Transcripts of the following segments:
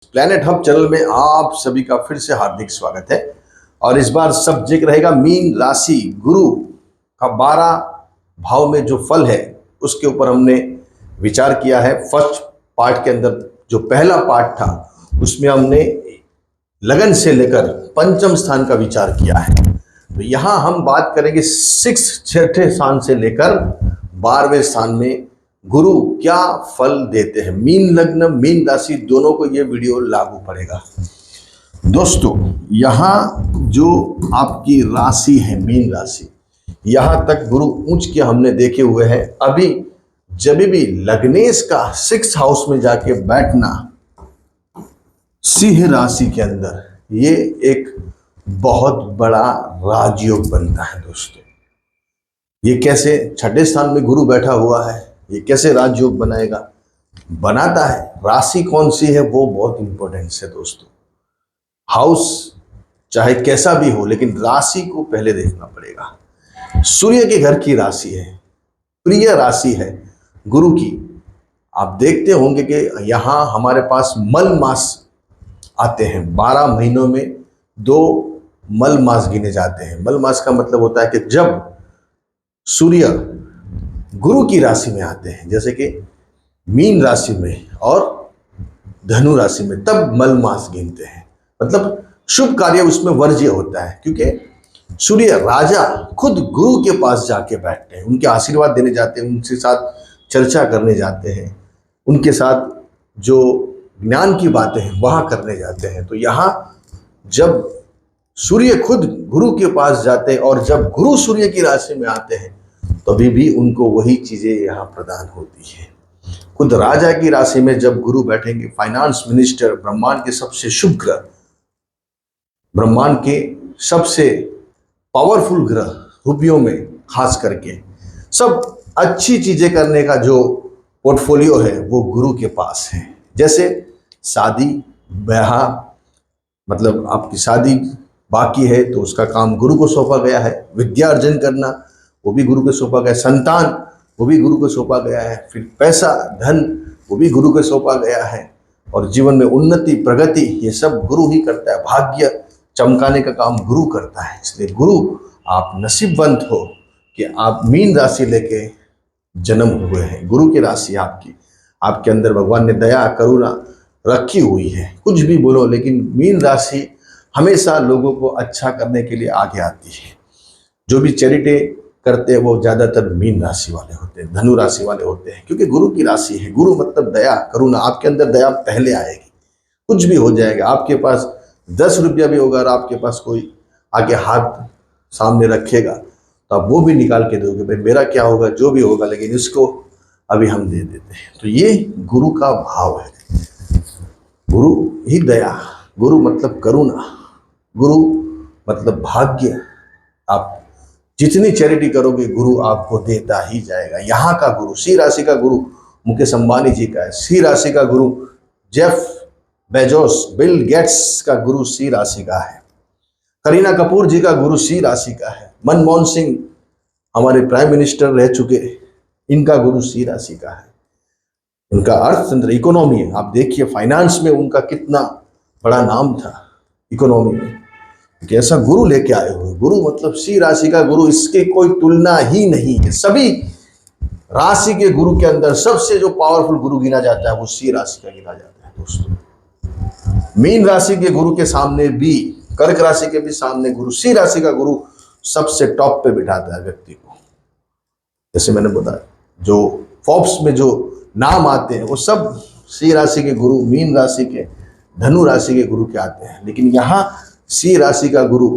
Planet hub channel में आप सभी का फिर से हार्दिक स्वागत है। और इस बार सब्जेक्ट रहेगा मीन राशि गुरु का 12 भाव में जो फल है उसके ऊपर हमने विचार किया है। फर्स्ट पार्ट के अंदर जो पहला पार्ट था उसमें हमने लगन से लेकर पंचम स्थान का विचार किया है। तो यहाँ हम बात करेंगे छठे स्थान से लेकर 12वें स्थान में गुरु क्या फल देते हैं। मीन लग्न मीन राशि दोनों को ये वीडियो लागू पड़ेगा। दोस्तों यहाँ जो आपकी राशि है मीन राशि, यहाँ तक गुरु उच्च के हमने देखे हुए हैं। अभी जब भी लग्नेश का 6th हाउस में जाके बैठना सिंह राशि के अंदर, ये एक बहुत बड़ा राजयोग बनता है। दोस्तों ये कैसे, छठे स्थान में गुरु बैठा हुआ है, ये कैसे राजयोग बनाएगा, बनाता है। राशि कौन सी है वो बहुत इंपॉर्टेंट है दोस्तों। हाउस चाहे कैसा भी हो लेकिन राशि को पहले देखना पड़ेगा। सूर्य के घर की राशि है, प्रिय राशि है गुरु की। आप देखते होंगे कि यहाँ हमारे पास मल मास आते हैं। 12 महीनों में 2 मल मास गिने जाते हैं। मल मास का मतलब होता है कि जब सूर्य गुरु की राशि में आते हैं, जैसे कि मीन राशि में और धनु राशि में, तब मल मास गिनते हैं। मतलब शुभ कार्य उसमें वर्ज्य होता है, क्योंकि सूर्य राजा खुद गुरु के पास जाके बैठते हैं, उनके आशीर्वाद देने जाते हैं, उनके साथ चर्चा करने जाते हैं, उनके साथ जो ज्ञान की बातें हैं वहाँ करने जाते हैं। तो यहाँ जब सूर्य खुद गुरु के पास जाते हैं और जब गुरु सूर्य की राशि में आते हैं तभी भी उनको वही चीजें यहाँ प्रदान होती है। खुद राजा की राशि में जब गुरु बैठेंगे, फाइनेंस मिनिस्टर, ब्रह्मांड के सबसे शुभ ग्रह, ब्रह्मांड के सबसे पावरफुल ग्रह रुपयों में खास करके, सब अच्छी चीजें करने का जो पोर्टफोलियो है वो गुरु के पास है। जैसे शादी ब्याह, मतलब आपकी शादी बाकी है तो उसका काम गुरु को सौंपा गया है। विद्या अर्जन करना वो भी गुरु को सौंपा गया है। संतान वो भी गुरु को सौंपा गया है। फिर पैसा धन वो भी गुरु को सौंपा गया है। और जीवन में उन्नति प्रगति ये सब गुरु ही करता है। भाग्य चमकाने का काम गुरु करता है। इसलिए गुरु, आप नसीबवंत हो कि आप मीन राशि लेके जन्म हुए हैं। गुरु की राशि आपकी, आपके अंदर भगवान ने दया करुणा रखी हुई है। कुछ भी बोलो लेकिन मीन राशि हमेशा लोगों को अच्छा करने के लिए आगे आती है। जो भी चैरिटी करते हैं वो ज्यादातर मीन राशि वाले होते हैं, धनु राशि वाले होते हैं, क्योंकि गुरु की राशि है। गुरु मतलब दया करुणा, आपके अंदर दया पहले आएगी। कुछ भी हो जाएगा, आपके पास 10 रुपया भी होगा और आपके पास कोई आगे हाथ सामने रखेगा तो आप वो भी निकाल के दोगे, भाई मेरा क्या होगा, जो भी होगा लेकिन इसको अभी हम दे देते हैं। तो ये गुरु का भाव है। गुरु ही दया, गुरु मतलब करुणा, गुरु मतलब भाग्य। आप जितनी चैरिटी करोगे गुरु आपको देता ही जाएगा। यहाँ का गुरु, सी राशि का गुरु मुकेश अंबानी जी का है। सी राशि का गुरु जेफ बेजोस, बिल गेट्स का गुरु सी राशि का है। करीना कपूर जी का गुरु सी राशि का है। मनमोहन सिंह हमारे प्राइम मिनिस्टर रह चुके, इनका गुरु सी राशि का है। उनका अर्थतंत्र, इकोनॉमी, आप देखिए फाइनेंस में उनका कितना बड़ा नाम था इकोनॉमी में, कि ऐसा गुरु लेके आए हुए। गुरु मतलब सी राशि का गुरु, इसके कोई तुलना ही नहीं है। सभी राशि के गुरु के अंदर सबसे जो पावरफुल गुरु गिना जाता है वो सी राशि का गिना जाता है। दोस्तों मीन राशि के गुरु के सामने भी, कर्क राशि के भी सामने गुरु, सी राशि का गुरु सबसे टॉप पे बिठाता है व्यक्ति को। जैसे मैंने बताया, जो फोर्ब्स में जो नाम आते हैं वो सब सी राशि के गुरु, मीन राशि के, धनु राशि के गुरु के आते हैं। लेकिन यहाँ सी राशि का गुरु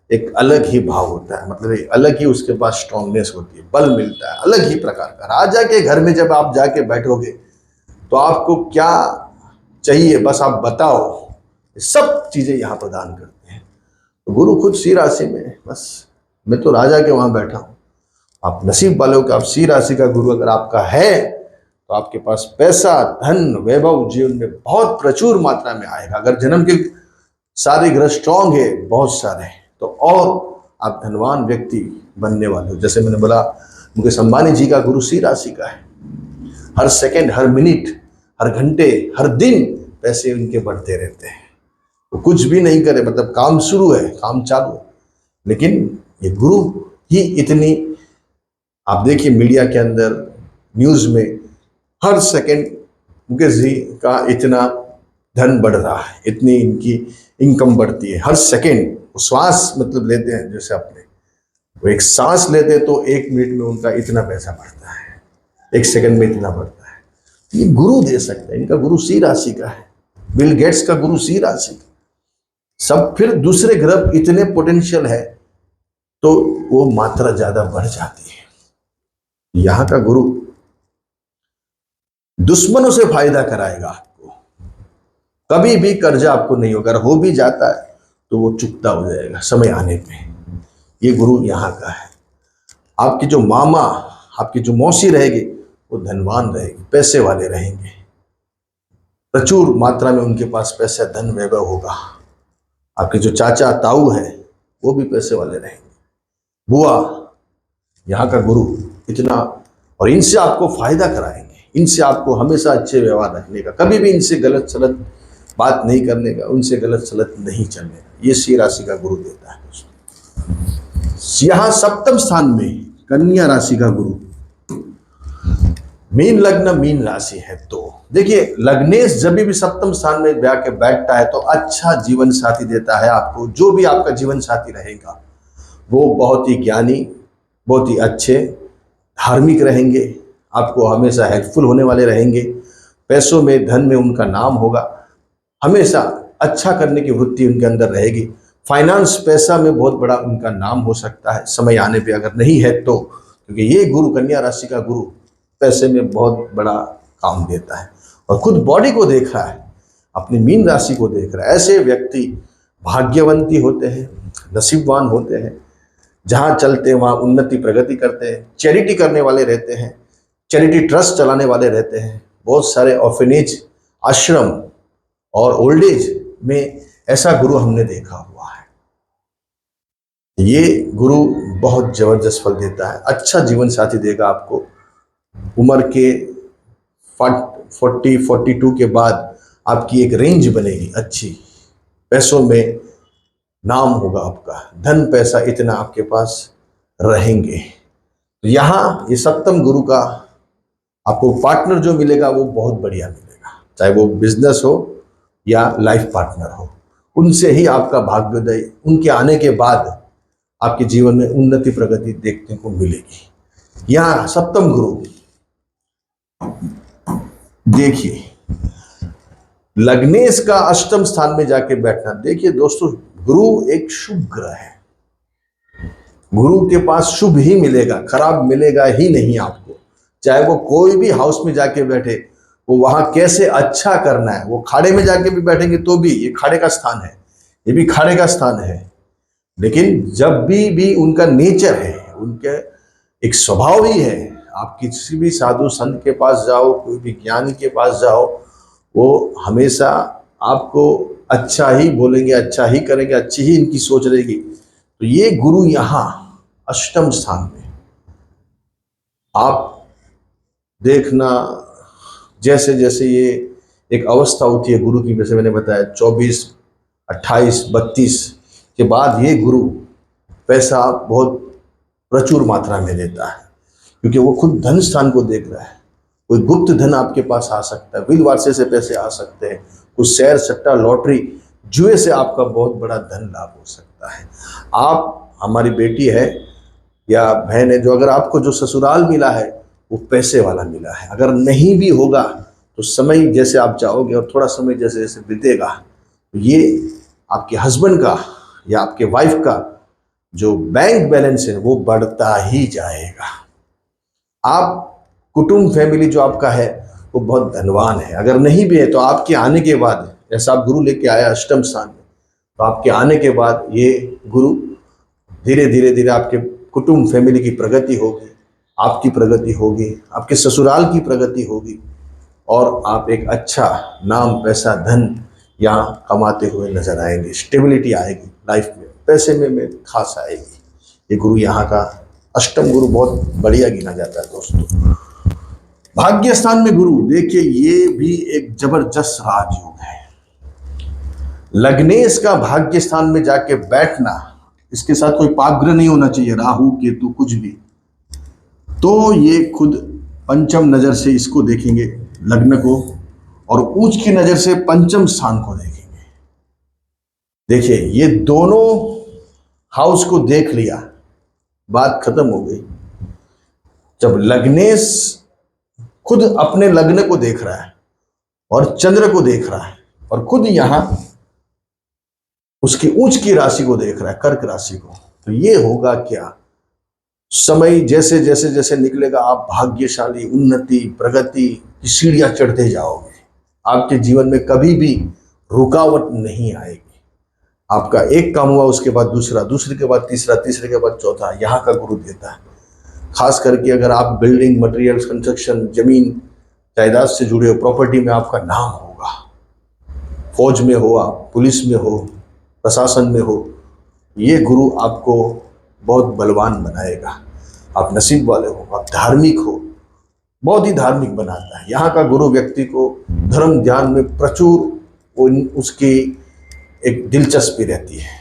एक अलग ही भाव होता है, मतलब एक अलग ही उसके पास स्ट्रांगनेस होती है, बल मिलता है अलग ही प्रकार का। राजा के घर में जब आप जाके बैठोगे तो आपको क्या चाहिए बस आप बताओ, सब चीजें यहाँ प्रदान करते हैं। तो गुरु खुद सी राशि में, बस मैं तो राजा के वहां बैठा हूँ। आप नसीब वाले हो कि आप सी राशि का गुरु अगर आपका है तो आपके पास पैसा धन वैभव जीवन में बहुत प्रचुर मात्रा में आएगा। अगर जन्म के सारे ग्रह स्ट्रांग है, बहुत सारे, तो और आप धनवान व्यक्ति बनने वाले हो। जैसे मैंने बोला, मुकेश अंबानी जी का गुरु सी राशि का है। हर सेकंड, हर मिनट, हर घंटे, हर दिन पैसे उनके बढ़ते रहते हैं। वो कुछ भी नहीं करे, मतलब काम शुरू है, काम चालू है, लेकिन ये गुरु ही इतनी, आप देखिए मीडिया के अंदर, न्यूज में हर सेकंड मुकेश जी का इतना धन बढ़ रहा है, इतनी इनकी इनकम बढ़ती है हर सेकंड। श्वास मतलब लेते हैं, जैसे अपने वो एक सांस लेते हैं तो 1 मिनट में उनका इतना पैसा बढ़ता है, 1 सेकंड में इतना बढ़ता है। ये गुरु दे सकते हैं, इनका गुरु सी राशि का है, बिल गेट्स का गुरु सी राशि का। सब फिर दूसरे ग्रह इतने पोटेंशियल है तो वो मात्रा ज्यादा बढ़ जाती है। यहां का गुरु दुश्मनों से फायदा कराएगा आपको, कभी भी कर्जा आपको नहीं होगा, अगर हो भी जाता है तो वो चुकता हो जाएगा समय आने पे। ये गुरु यहाँ का है। आपकी जो मामा, आपकी जो मौसी रहेगी वो धनवान रहेगी, पैसे वाले रहेंगे, प्रचुर मात्रा में उनके पास पैसा धन वैभव होगा। आपके जो चाचा ताऊ है वो भी पैसे वाले रहेंगे। बुआ, यहाँ का गुरु इतना, और इनसे आपको फायदा कराएंगे, इनसे आपको हमेशा अच्छे व्यवहार रखने का, कभी भी इनसे गलत सलत बात नहीं करने का, उनसे गलत सलत नहीं चलने का, ये सी राशि का गुरु देता है दोस्तों। यहाँ सप्तम स्थान में कन्या राशि का गुरु, मीन लग्न मीन राशि है, तो देखिए लग्नेश जब भी सप्तम स्थान में जाके बैठता है तो अच्छा जीवन साथी देता है आपको। जो भी आपका जीवन साथी रहेगा वो बहुत ही ज्ञानी, बहुत ही अच्छे, धार्मिक रहेंगे, आपको हमेशा हेल्पफुल होने वाले रहेंगे, पैसों में धन में उनका नाम होगा, हमेशा अच्छा करने की वृत्ति उनके अंदर रहेगी। फाइनेंस पैसा में बहुत बड़ा उनका नाम हो सकता है समय आने पे, अगर नहीं है तो, क्योंकि ये गुरु कन्या राशि का गुरु पैसे में बहुत बड़ा काम देता है। और खुद बॉडी को देख रहा है, अपनी मीन राशि को देख रहा है। ऐसे व्यक्ति भाग्यवंती होते हैं, नसीबवान होते हैं, जहाँ चलते हैं वहाँ उन्नति प्रगति करते हैं, चैरिटी करने वाले रहते हैं, चैरिटी ट्रस्ट चलाने वाले रहते हैं। बहुत सारे ऑर्फनेज, आश्रम और ओल्ड एज में ऐसा गुरु हमने देखा हुआ है। ये गुरु बहुत जबरदस्त फल देता है, अच्छा जीवन साथी देगा आपको। उम्र के 40-42 के बाद आपकी एक रेंज बनेगी अच्छी, पैसों में नाम होगा आपका, धन पैसा इतना आपके पास रहेंगे। तो यहाँ ये सप्तम गुरु का आपको पार्टनर जो मिलेगा वो बहुत बढ़िया मिलेगा, चाहे वो बिजनेस हो या लाइफ पार्टनर हो, उनसे ही आपका भाग्योदय, उनके आने के बाद आपके जीवन में उन्नति प्रगति देखने को मिलेगी। यहाँ सप्तम गुरु देखिए, लग्नेश का अष्टम स्थान में जाके बैठना। देखिए दोस्तों, गुरु एक शुभ ग्रह है, गुरु के पास शुभ ही मिलेगा, खराब मिलेगा ही नहीं आपको। चाहे वो कोई भी हाउस में जाके बैठे, वो वहां कैसे अच्छा करना है, वो खाड़े में जाके भी बैठेंगे तो भी, ये खाड़े का स्थान है, ये भी खाड़े का स्थान है, लेकिन जब भी उनका नेचर है, उनके एक स्वभाव ही है। आप किसी भी साधु संत के पास जाओ, कोई भी ज्ञानी के पास जाओ, वो हमेशा आपको अच्छा ही बोलेंगे, अच्छा ही करेंगे, अच्छी ही इनकी सोच रहेगी। तो ये गुरु यहाँ अष्टम स्थान में, आप देखना जैसे जैसे ये एक अवस्था होती है गुरु की, जैसे मैंने बताया 24, 28, 32 के बाद ये गुरु पैसा बहुत प्रचुर मात्रा में देता है, क्योंकि वो खुद धन स्थान को देख रहा है। कोई गुप्त धन आपके पास आ सकता है, विल वारसे से पैसे आ सकते हैं, कुछ शेयर सट्टा लॉटरी जुए से आपका बहुत बड़ा धन लाभ हो सकता है। आप, हमारी बेटी है या बहन है, जो अगर आपको जो ससुराल मिला है वो पैसे वाला मिला है, अगर नहीं भी होगा तो समय जैसे आप जाओगे और थोड़ा समय जैसे जैसे बीतेगा तो ये आपके हस्बैंड का या आपके वाइफ का जो बैंक बैलेंस है वो बढ़ता ही जाएगा। आप कुटुंब फैमिली जो आपका है वो बहुत धनवान है, अगर नहीं भी है तो आपके आने के बाद, जैसा आप गुरु लेके आया अष्टम स्थान में, तो आपके आने के बाद ये गुरु धीरे धीरे धीरे आपके कुटुंब फैमिली की प्रगति होगी, आपकी प्रगति होगी, आपके ससुराल की प्रगति होगी, और आप एक अच्छा नाम, पैसा, धन यहाँ कमाते हुए नजर आएंगे। स्टेबिलिटी आएगी लाइफ में, पैसे में खास आएगी। ये गुरु यहाँ का अष्टम गुरु बहुत बढ़िया गिना जाता है दोस्तों। भाग्य स्थान में गुरु, देखिए ये भी एक जबरदस्त राजयोग है। लग्नेश का भाग्य स्थान में जाके बैठना, इसके साथ कोई पापग्रह नहीं होना चाहिए, राहु केतु कुछ भी, तो ये खुद पंचम नजर से इसको देखेंगे लग्न को, और ऊंच की नजर से पंचम स्थान को देखेंगे। देखिए ये दोनों हाउस को देख लिया, बात खत्म हो गई। जब लग्नेश खुद अपने लग्न को देख रहा है और चंद्र को देख रहा है और खुद यहां उसकी ऊंच की राशि को देख रहा है, कर्क राशि को, तो ये होगा क्या, समय जैसे जैसे जैसे निकलेगा आप भाग्यशाली, उन्नति, प्रगति की सीढ़ियां चढ़ते जाओगे। आपके जीवन में कभी भी रुकावट नहीं आएगी। आपका एक काम हुआ, उसके बाद दूसरा, दूसरे के बाद तीसरा, तीसरे के बाद चौथा, यहाँ का गुरु देता है। खास करके अगर आप बिल्डिंग मटेरियल्स, कंस्ट्रक्शन, जमीन जायदाद से जुड़े हो, प्रॉपर्टी में आपका नाम होगा, फौज में हो आप, पुलिस में हो, प्रशासन में हो, ये गुरु आपको बहुत बलवान बनाएगा। आप नसीब वाले हो, आप धार्मिक हो, बहुत ही धार्मिक बनाता है। यहाँ का गुरु व्यक्ति को धर्म ध्यान में प्रचुर उसकी एक दिलचस्पी रहती है,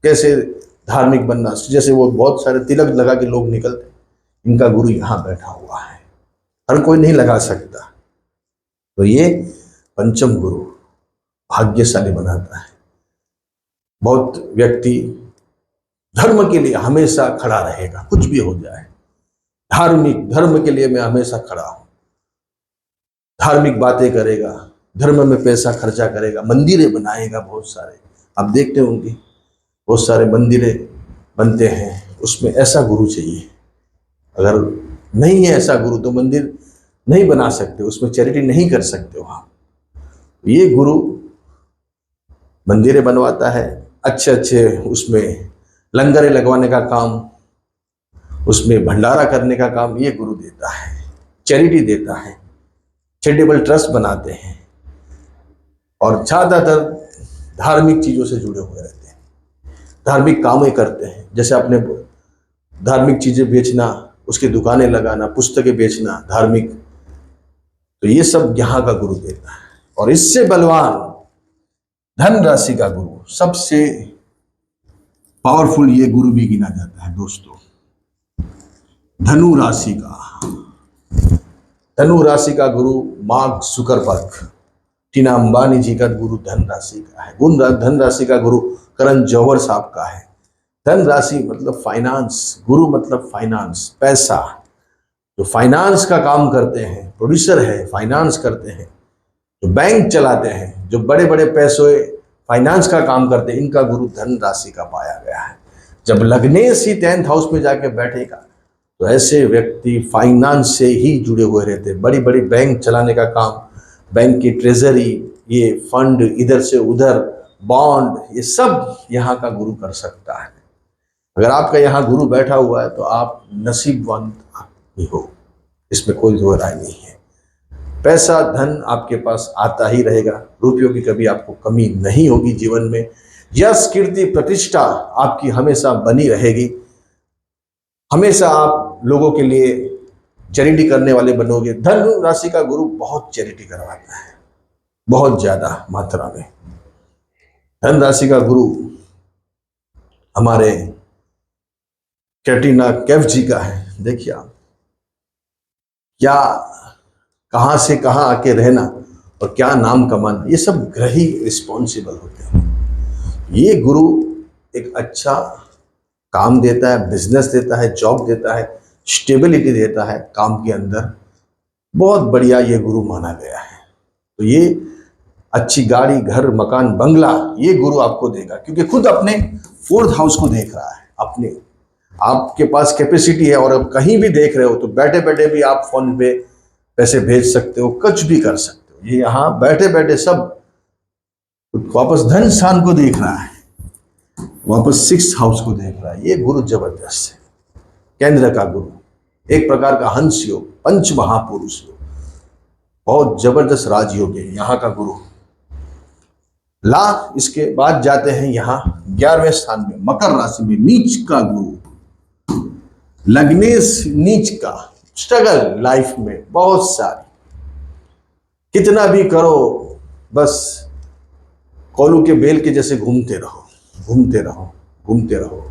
कैसे धार्मिक बनना, जैसे वो बहुत सारे तिलक लगा के लोग निकलते, इनका गुरु यहाँ बैठा हुआ है, हर कोई नहीं लगा सकता। तो ये पंचम गुरु भाग्यशाली बनाता है। बहुत व्यक्ति धर्म के लिए हमेशा खड़ा रहेगा, कुछ भी हो जाए, धार्मिक, धर्म के लिए मैं हमेशा खड़ा हूं, धार्मिक बातें करेगा, धर्म में पैसा खर्चा करेगा, मंदिरें बनाएगा बहुत सारे, आप देखते होंगे बहुत सारे मंदिरें बनते हैं, उसमें ऐसा गुरु चाहिए। अगर नहीं है ऐसा गुरु तो मंदिर नहीं बना सकते, उसमें चैरिटी नहीं कर सकते वहां। ये गुरु मंदिरें बनवाता है, अच्छे अच्छे उसमें लंगरें लगवाने का काम, उसमें भंडारा करने का काम ये गुरु देता है, चैरिटी देता है, चैरिटेबल ट्रस्ट बनाते हैं, और ज़्यादातर धार्मिक चीज़ों से जुड़े हुए रहते हैं, धार्मिक कामें करते हैं। जैसे अपने धार्मिक चीज़ें बेचना, उसकी दुकानें लगाना, पुस्तकें बेचना धार्मिक, तो ये सब यहाँ का गुरु देता है। और इससे बलवान धन राशि का गुरु, सबसे पावरफुल ये गुरु भी गिना जाता है दोस्तों, धनु राशि का। धनु राशि का गुरु मार्क जुकरबर्ग, टीना अंबानी जी का गुरु धन राशि का है। धन राशि का गुरु करण जौहर साहब का है। धन राशि मतलब फाइनेंस, गुरु मतलब फाइनेंस, पैसा, जो फाइनेंस का काम करते हैं, प्रोड्यूसर है, फाइनेंस करते हैं, जो बैंक चलाते हैं, जो बड़े बड़े पैसे फाइनेंस का काम करते हैं, इनका गुरु धन राशि का पाया गया है। जब लग्नेश ही 10th हाउस में जाके बैठेगा तो ऐसे व्यक्ति फाइनेंस से ही जुड़े हुए रहते हैं। बड़ी बड़ी बैंक चलाने का काम, बैंक की ट्रेजरी, ये फंड इधर से उधर, बॉन्ड, ये सब यहाँ का गुरु कर सकता है। अगर आपका यहाँ गुरु बैठा हुआ है तो आप नसीबवंत ही हो, इसमें कोई दो राय नहीं है। पैसा धन आपके पास आता ही रहेगा, रुपयों की कभी आपको कमी नहीं होगी जीवन में। यश कीर्ति प्रतिष्ठा आपकी हमेशा बनी रहेगी, हमेशा आप लोगों के लिए चैरिटी करने वाले बनोगे। धन राशि का गुरु बहुत चैरिटी करवाता है, बहुत ज्यादा मात्रा में। धन राशि का गुरु हमारे कैटरीना कैफ जी का है। देखिए आप क्या, कहां से कहां आके रहना और क्या नाम कमाना, ये सब ग्रह ही रिस्पॉन्सिबल होते हैं। ये गुरु एक अच्छा काम देता है, बिजनेस देता है, जॉब देता है, स्टेबिलिटी देता है काम के अंदर, बहुत बढ़िया ये गुरु माना गया है। तो ये अच्छी गाड़ी, घर, मकान, बंगला ये गुरु आपको देगा, क्योंकि खुद अपने 4th हाउस को देख रहा है। अपने आपके पास कैपेसिटी है और अब कहीं भी देख रहे हो तो बैठे बैठे भी आप फोन पे पैसे भेज सकते हो, कुछ भी कर सकते हो। ये यहाँ बैठे बैठे सब वापस धन स्थान को देख रहा है, वापस 6th हाउस को देख रहा है। ये गुरु जबरदस्त है, केंद्र का गुरु, एक प्रकार का हंस योग, पंच महापुरुष योग, बहुत जबरदस्त राजयोग है यहाँ का गुरु। इसके बाद जाते हैं यहाँ 11वें स्थान में, मकर राशि में नीच का गुरु, लग्नेश नीच का, स्ट्रगल लाइफ में बहुत सारी, कितना भी करो बस कोलू के बेल के जैसे घूमते रहो, घूमते रहो, घूमते रहो।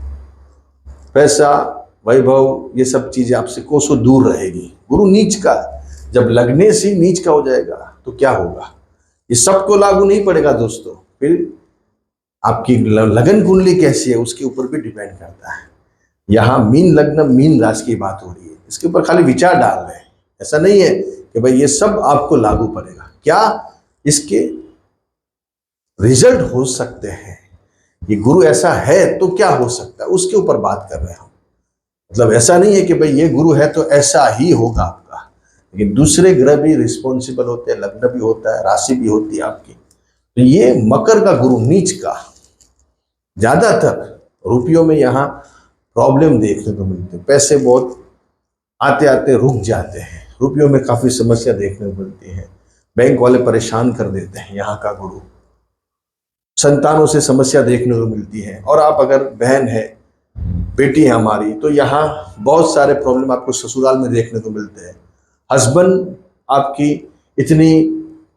पैसा, वैभव, ये सब चीजें आपसे कोसों दूर रहेगी। गुरु नीच का, जब लगने से नीच का हो जाएगा तो क्या होगा? ये सबको लागू नहीं पड़ेगा दोस्तों। फिर आपकी लगन कुंडली कैसी है उसके ऊपर भी डिपेंड करता है। यहाँ मीन लग्न मीन राशि की बात हो रही है, इसके ऊपर खाली विचार डाल रहे हैं। ऐसा नहीं है कि भाई ये सब आपको लागू पड़ेगा। क्या इसके रिजल्ट हो सकते हैं? ये गुरु ऐसा है तो क्या हो सकता है, उसके ऊपर बात कर रहे हैं हम। मतलब ऐसा नहीं है कि भाई ये गुरु है तो ऐसा ही होगा आपका, लेकिन दूसरे ग्रह भी रिस्पॉन्सिबल होते हैं, लग्न भी होता है, राशि भी होती है आपकी। तो ये मकर का गुरु नीच का ज्यादातर रुपयों में यहाँ प्रॉब्लम देखने को मिलती है। पैसे बहुत आते आते रुक जाते हैं, रुपयों में काफी समस्या देखने को मिलती है, बैंक वाले परेशान कर देते हैं यहाँ का गुरु। संतानों से समस्या देखने को मिलती है। और आप अगर बहन है, बेटी है हमारी, तो यहाँ बहुत सारे प्रॉब्लम आपको ससुराल में देखने को मिलते हैं। हस्बैंड आपकी इतनी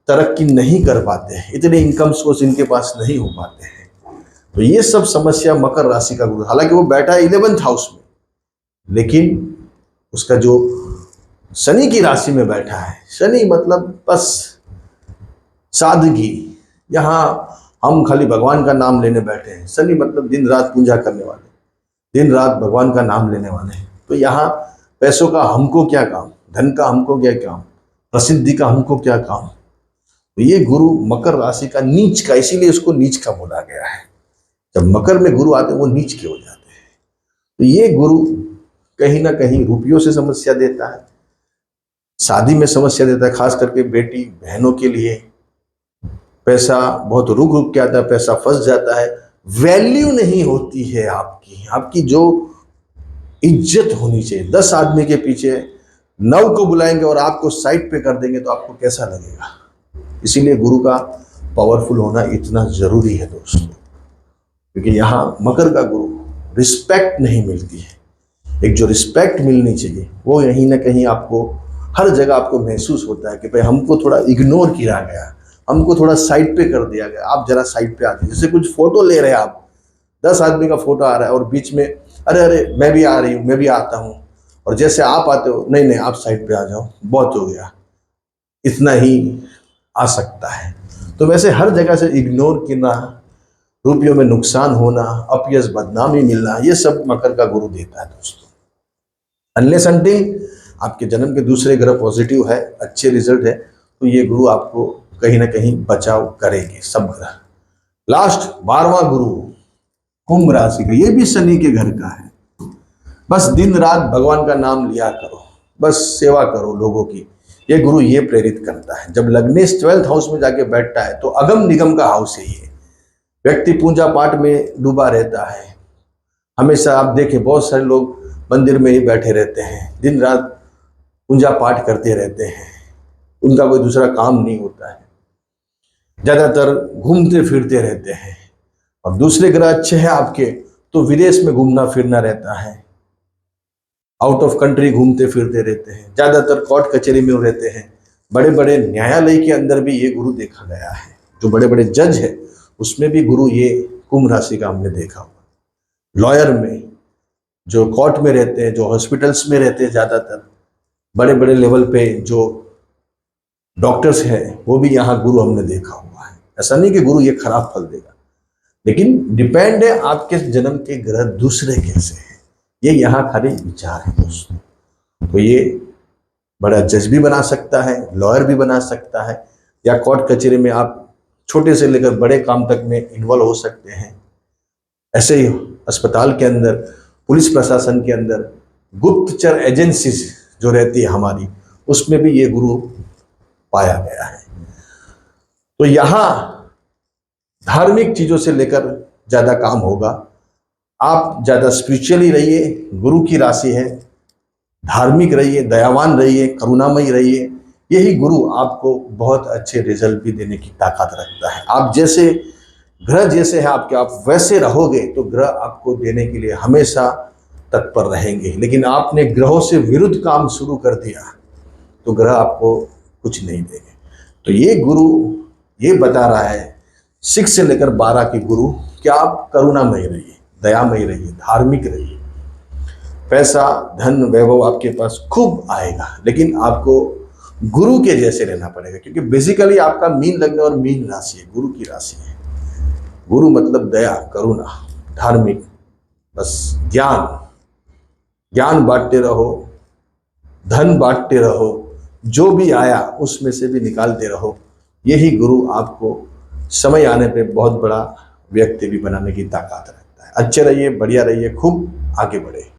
तरक्की नहीं कर पाते हैं, इतने इनकम सोर्स इनके पास नहीं हो पाते हैं। तो ये सब समस्या मकर राशि का गुरु, हालांकि वो बैठा है 11th हाउस में, लेकिन उसका जो शनि की राशि में बैठा है, शनि मतलब बस सादगी, यहाँ हम खाली भगवान का नाम लेने बैठे हैं। शनि मतलब दिन रात पूजा करने वाले, दिन रात भगवान का नाम लेने वाले हैं। तो यहाँ पैसों का हमको क्या काम, धन का हमको क्या काम, प्रसिद्धि का हमको क्या काम। तो ये गुरु मकर राशि का नीच का, इसीलिए उसको नीच का बोला गया है। जब मकर में गुरु आते हैं वो नीच के हो जाते हैं। तो ये गुरु कहीं ना कहीं रुपयों से समस्या देता है, शादी में समस्या देता है, खास करके बेटी बहनों के लिए। पैसा बहुत रुक रुक के आता है, पैसा फंस जाता है, वैल्यू नहीं होती है आपकी, आपकी जो इज्जत होनी चाहिए। 10 आदमी के पीछे 9 को बुलाएंगे और आपको साइड पे कर देंगे तो आपको कैसा लगेगा? इसीलिए गुरु का पावरफुल होना इतना जरूरी है दोस्तों, क्योंकि यहाँ मकर का गुरु रिस्पेक्ट नहीं मिलती है। एक जो रिस्पेक्ट मिलनी चाहिए वो यहीं ना कहीं आपको हर जगह आपको महसूस होता है कि भाई हमको थोड़ा इग्नोर किया गया, हमको थोड़ा साइड पे कर दिया गया। आप जरा साइड पे आते, जैसे कुछ फोटो ले रहे हैं आप, 10 आदमी का फोटो आ रहा है और बीच में अरे अरे मैं भी आ रही हूँ, मैं भी आता हूँ, और जैसे आप आते हो नहीं नहीं आप साइड पे आ जाओ, बहुत हो गया, इतना ही आ सकता है। तो वैसे हर जगह से इग्नोर करना, रुपयों में नुकसान होना, अपयश बदनामी मिलना, ये सब मकर का गुरु देता है दोस्तों। अनलेस अनटिल आपके जन्म के दूसरे ग्रह पॉजिटिव है, अच्छे रिजल्ट है, तो ये गुरु आपको कहीं ना कहीं बचाव करेंगे सब ग्रह। लास्ट 12वां गुरु कुंभ राशि का, ये भी शनि के घर का है। बस दिन रात भगवान का नाम लिया करो, बस सेवा करो लोगों की, ये गुरु ये प्रेरित करता है। जब लग्नेश 12th हाउस में जाके बैठता है तो अगम निगम का हाउस है ये। व्यक्ति पूजा पाठ में डूबा रहता है, हमेशा आप देखें बहुत सारे लोग मंदिर में ही बैठे रहते हैं, दिन रात पूजा पाठ करते रहते हैं, उनका कोई दूसरा काम नहीं होता है, ज्यादातर घूमते फिरते रहते हैं। और दूसरे ग्रह अच्छे हैं आपके तो विदेश में घूमना फिरना रहता है, आउट ऑफ कंट्री घूमते फिरते रहते हैं, ज्यादातर कोर्ट कचहरी में रहते हैं। बड़े बड़े न्यायालय के अंदर भी ये गुरु देखा गया है, जो बड़े बड़े जज है उसमें भी गुरु ये कुंभ राशि का हमने देखा हुआ। लॉयर में, जो कोर्ट में रहते हैं, जो हॉस्पिटल्स में रहते हैं, ज्यादातर बड़े बड़े लेवल पे जो डॉक्टर्स हैं, वो भी यहाँ गुरु हमने देखा हुआ है। ऐसा नहीं कि गुरु ये खराब फल देगा, लेकिन डिपेंड है आपके जन्म के ग्रह दूसरे कैसे हैं, ये यहाँ खाली विचार है दोस्तों। तो ये बड़ा जज भी बना सकता है, लॉयर भी बना सकता है, या कोर्ट कचहरी में आप छोटे से लेकर बड़े काम तक में इन्वॉल्व हो सकते हैं। ऐसे ही अस्पताल के अंदर, पुलिस प्रशासन के अंदर, गुप्तचर एजेंसीज जो रहती है हमारी, उसमें भी ये गुरु पाया गया है। तो यहाँ धार्मिक चीजों से लेकर ज्यादा काम होगा। आप ज्यादा स्पिरिचुअली रहिए, गुरु की राशि है, धार्मिक रहिए, दयावान रहिए, करुणामयी रहिए, यही गुरु आपको बहुत अच्छे रिजल्ट भी देने की ताकत रखता है। आप जैसे ग्रह जैसे है आपके, आप वैसे रहोगे तो ग्रह आपको देने के लिए हमेशा तत्पर रहेंगे। लेकिन आपने ग्रहों से विरुद्ध काम शुरू कर दिया तो ग्रह आपको कुछ नहीं देंगे। तो ये गुरु ये बता रहा है 6 से लेकर 12 के गुरु कि आप करुणामयी रहिए, दयामयी रहिए, धार्मिक रहिए। पैसा धन वैभव आपके पास खूब आएगा, लेकिन आपको गुरु के जैसे रहना पड़ेगा, क्योंकि बेसिकली आपका मीन लग्न और मीन राशि है, गुरु की राशि है। गुरु मतलब दया, करुणा, धार्मिक, बस ज्ञान ज्ञान बांटते रहो, धन बांटते रहो, जो भी आया उसमें से भी निकालते रहो। यही गुरु आपको समय आने पे बहुत बड़ा व्यक्ति भी बनाने की ताकत रखता है। अच्छे रहिए, बढ़िया रहिए, खूब आगे बढ़े।